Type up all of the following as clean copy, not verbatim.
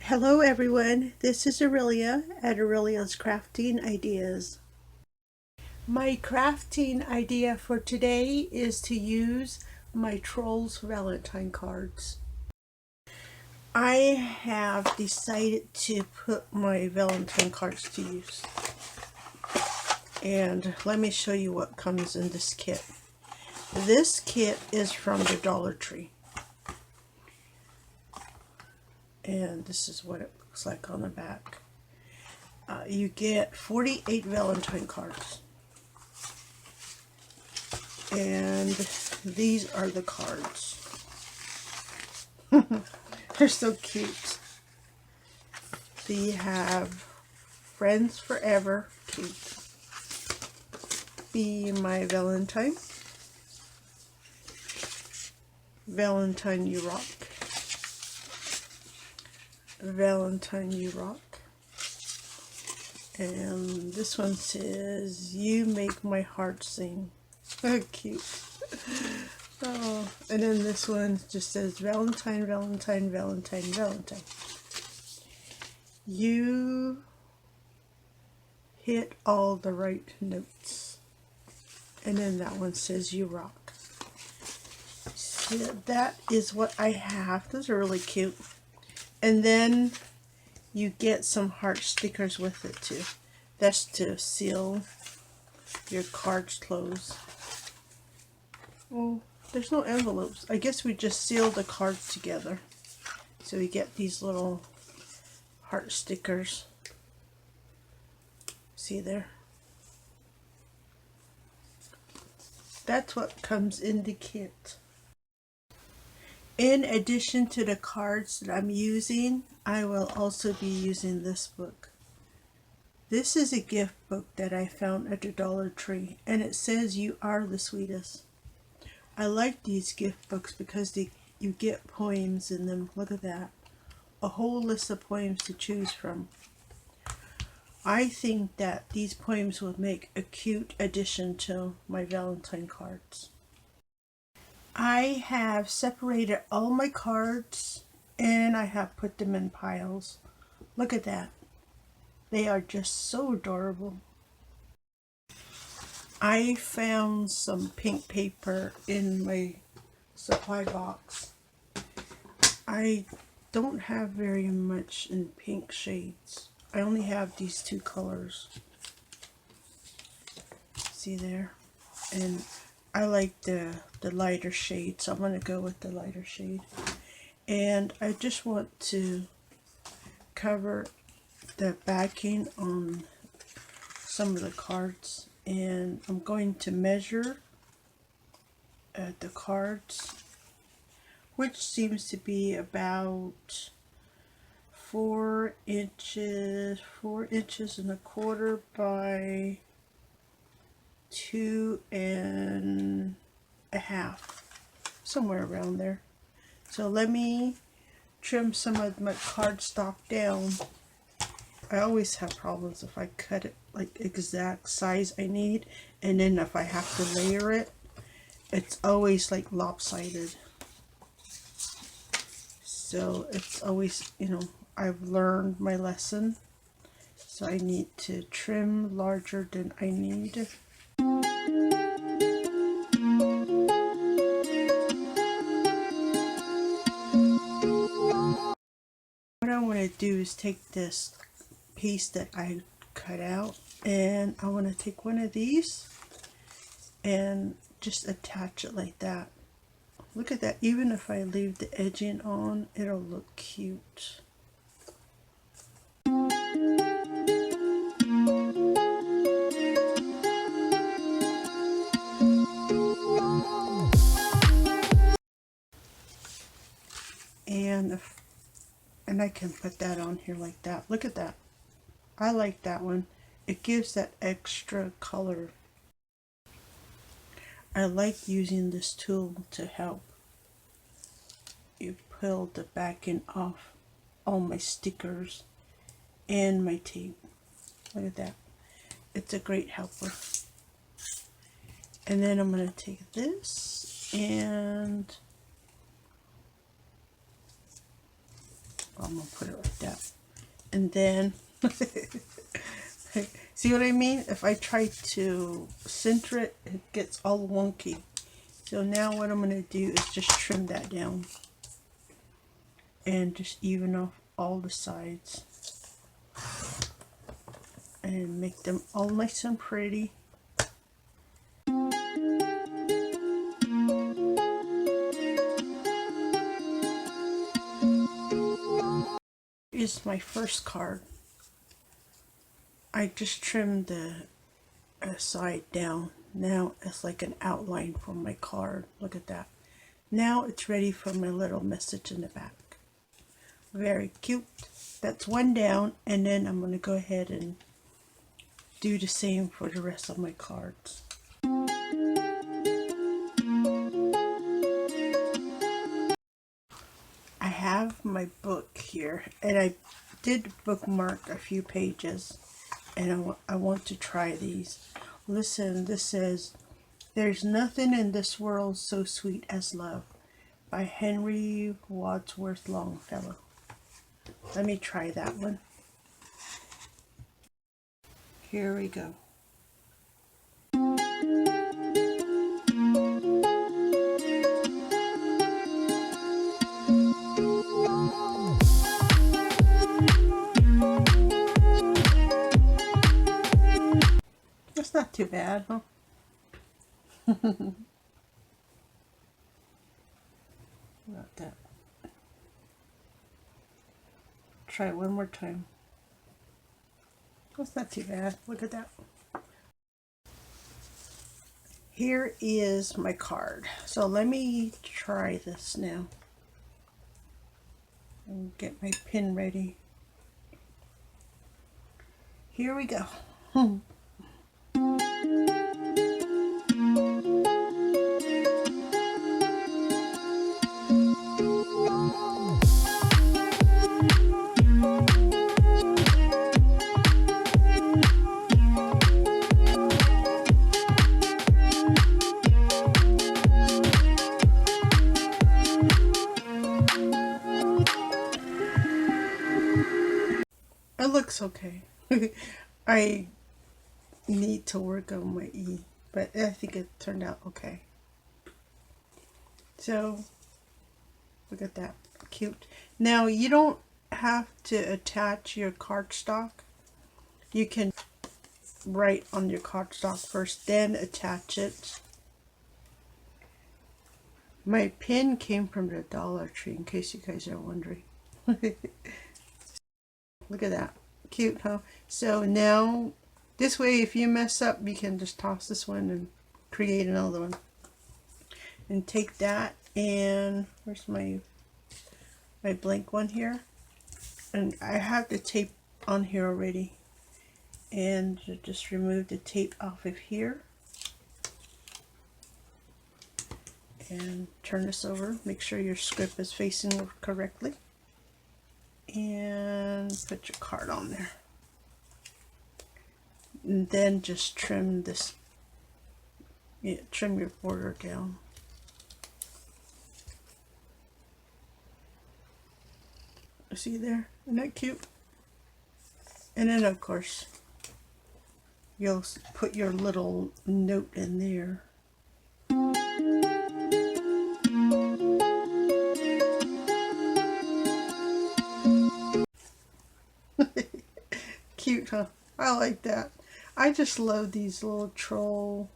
Hello everyone, this is Aurelia at Aurelia's Crafting Ideas. My crafting idea for today is to use my Trolls Valentine cards. I have decided to put my Valentine cards to use. And let me show you what comes in this kit. This kit is from the Dollar Tree. And this is what it looks like on the back. You get 48 Valentine cards. And these are the cards. They're so cute. So you have Friends Forever, cute. Be My Valentine. Valentine You Rock. Valentine You Rock. And this one says, You Make My Heart Sing. So cute. Oh, and then this one just says, Valentine, Valentine, Valentine, Valentine. You hit all the right notes. And then that one says, You rock. So that is what I have. Those are really cute. And then you get some heart stickers with it too. That's to seal your cards closed. Oh, there's no envelopes. I guess we just seal the cards together. So we get these little heart stickers. See there? That's what comes in the kit. In addition to the cards that I'm using, I will also be using this book. This is a gift book that I found at the Dollar Tree, and it says You Are the Sweetest. I like these gift books because you get poems in them. Look at that. A whole list of poems to choose from. I think that these poems will make a cute addition to my Valentine cards. I have separated all my cards and I have put them in piles. Look at that. They are just so adorable. I found some pink paper in my supply box. I don't have very much in pink shades. I only have these two colors. See there? And I like the lighter shade, so I'm going to go with the lighter shade. And I just want to cover the backing on some of the cards. And I'm going to measure the cards, which seems to be about 4 inches and a quarter by 2 and a half, somewhere around there. So let me trim some of my cardstock down. I always have problems if I cut it like exact size I need, and then if I have to layer it, it's always like lopsided. So it's always, I've learned my lesson. So I need to trim larger than I need. What I want to do is take this piece that I cut out, and I want to take one of these and just attach it like that. Look at that. Even if I leave the edging on, it'll look cute. And I can put that on here like that. Look at that. I like that one. It gives that extra color. I like using this tool to help you peel the backing off all my stickers and my tape. Look at that. It's a great helper. And then I'm going to take this and I'm gonna put it like that. And then see what I mean? If I try to center it, it gets all wonky. So now what I'm gonna do is just trim that down and just even off all the sides and make them all nice and pretty. Is my first card. I just trimmed the side down. Now it's like an outline for my card. Look at that. Now it's ready for my little message in the back. Very cute. That's one down, and then I'm going to go ahead and do the same for the rest of my cards. I have my book here, and I did bookmark a few pages, and I want to try these. Listen, this says, "There's nothing in this world so sweet as love," by Henry Wadsworth Longfellow. Let me try that one. Here we go. That's not too bad, huh? About that. Try it one more time. That's not too bad. Look at that. Here is my card. So let me try this now. And get my pen ready. Here we go. It looks okay. I need to work on my E, but I think it turned out okay. So, look at that. Cute. Now, you don't have to attach your cardstock. You can write on your cardstock first, then attach it. My pen came from the Dollar Tree, in case you guys are wondering. Look at that. Cute, huh? So now, this way, if you mess up, you can just toss this one and create another one. And take that, and where's my blank one here? And I have the tape on here already. And just remove the tape off of here. And turn this over. Make sure your script is facing correctly. And put your card on there. And then just trim this, trim your border down. See there? Isn't that cute? And then of course, you'll put your little note in there. Cute, huh? I like that. I just love these little troll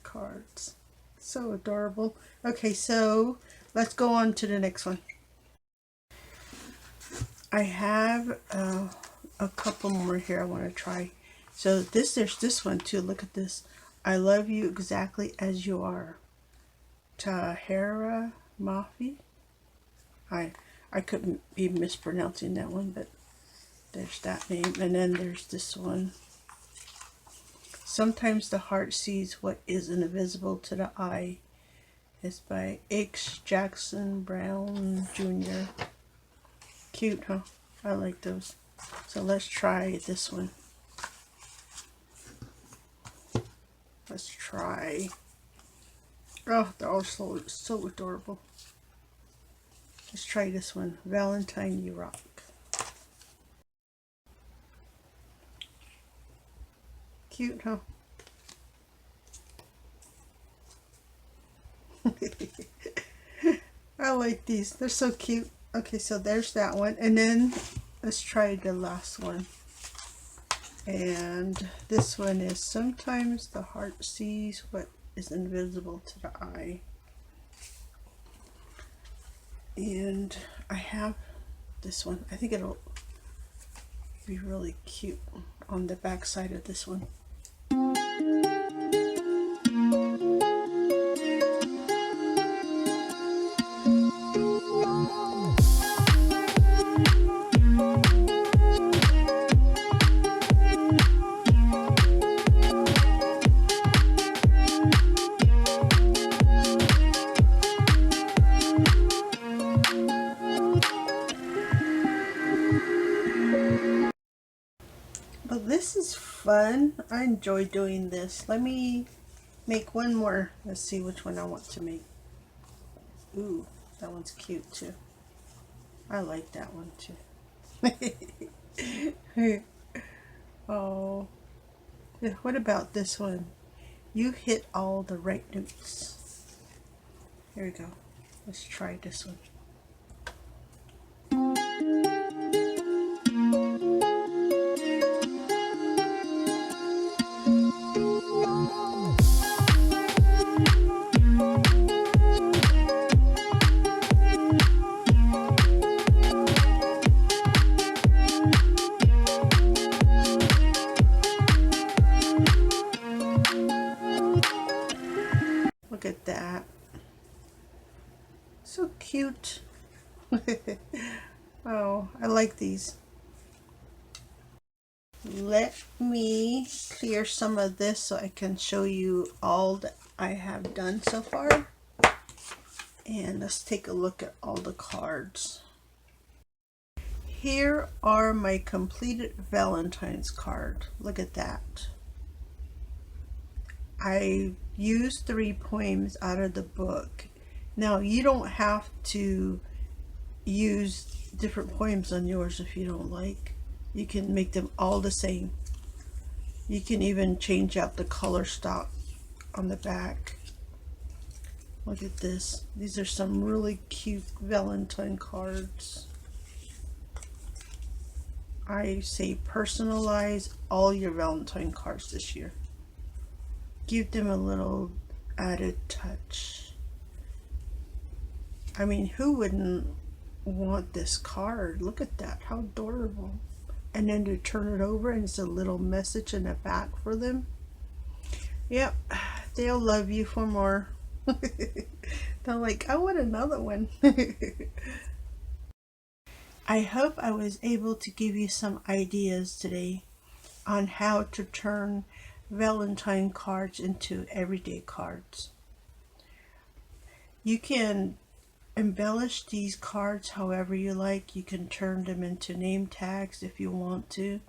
cards. So adorable. Okay, so let's go on to the next one. I have a couple more here I want to try. So there's this one too. Look at this. I love you exactly as you are. Tahara Mafi. I couldn't be mispronouncing that one, but there's that name. And then there's this one. Sometimes the heart sees what is invisible to the eye. It's by H. Jackson Brown Jr. Cute, huh? I like those. So let's try this one. Let's try. Oh, they're all so adorable. Let's try this one. Valentine, You Rock. Cute, huh? I like these. They're so cute. Okay, so there's that one. And then let's try the last one. And this one is sometimes the heart sees what is invisible to the eye. And I have this one. I think it'll be really cute on the back side of this one. But this is fun. I enjoy doing this. Let me make one more. Let's see which one I want to make. Ooh, that one's cute too. I like that one too. Oh, what about this one? You hit all the right notes. Here we go. Let's try this one. Look at that. So cute. Oh, I like these. Let me clear some of this so I can show you all that I have done so far. And let's take a look at all the cards. Here are my completed Valentine's card. Look at that. I used 3 poems out of the book. Now you don't have to use different poems on yours if you don't like. You can make them all the same. You can even change out the color stock on the back. Look at this. These are some really cute Valentine cards. I say personalize all your Valentine cards this year. Give them a little added touch. I mean, who wouldn't want this card? Look at that, how adorable. And then to turn it over and it's a little message in the back for them. Yep, they'll love you for more. They're like, I want another one. I hope I was able to give you some ideas today on how to turn Valentine cards into everyday cards. You can embellish these cards however you like. You can turn them into name tags if you want to.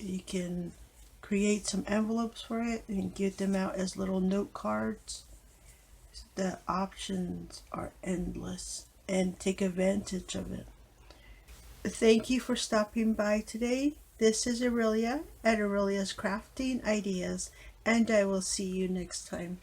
You can create some envelopes for it and give them out as little note cards. The options are endless and take advantage of it. Thank you for stopping by today. This is Aurelia at Aurelia's Crafting Ideas, and I will see you next time.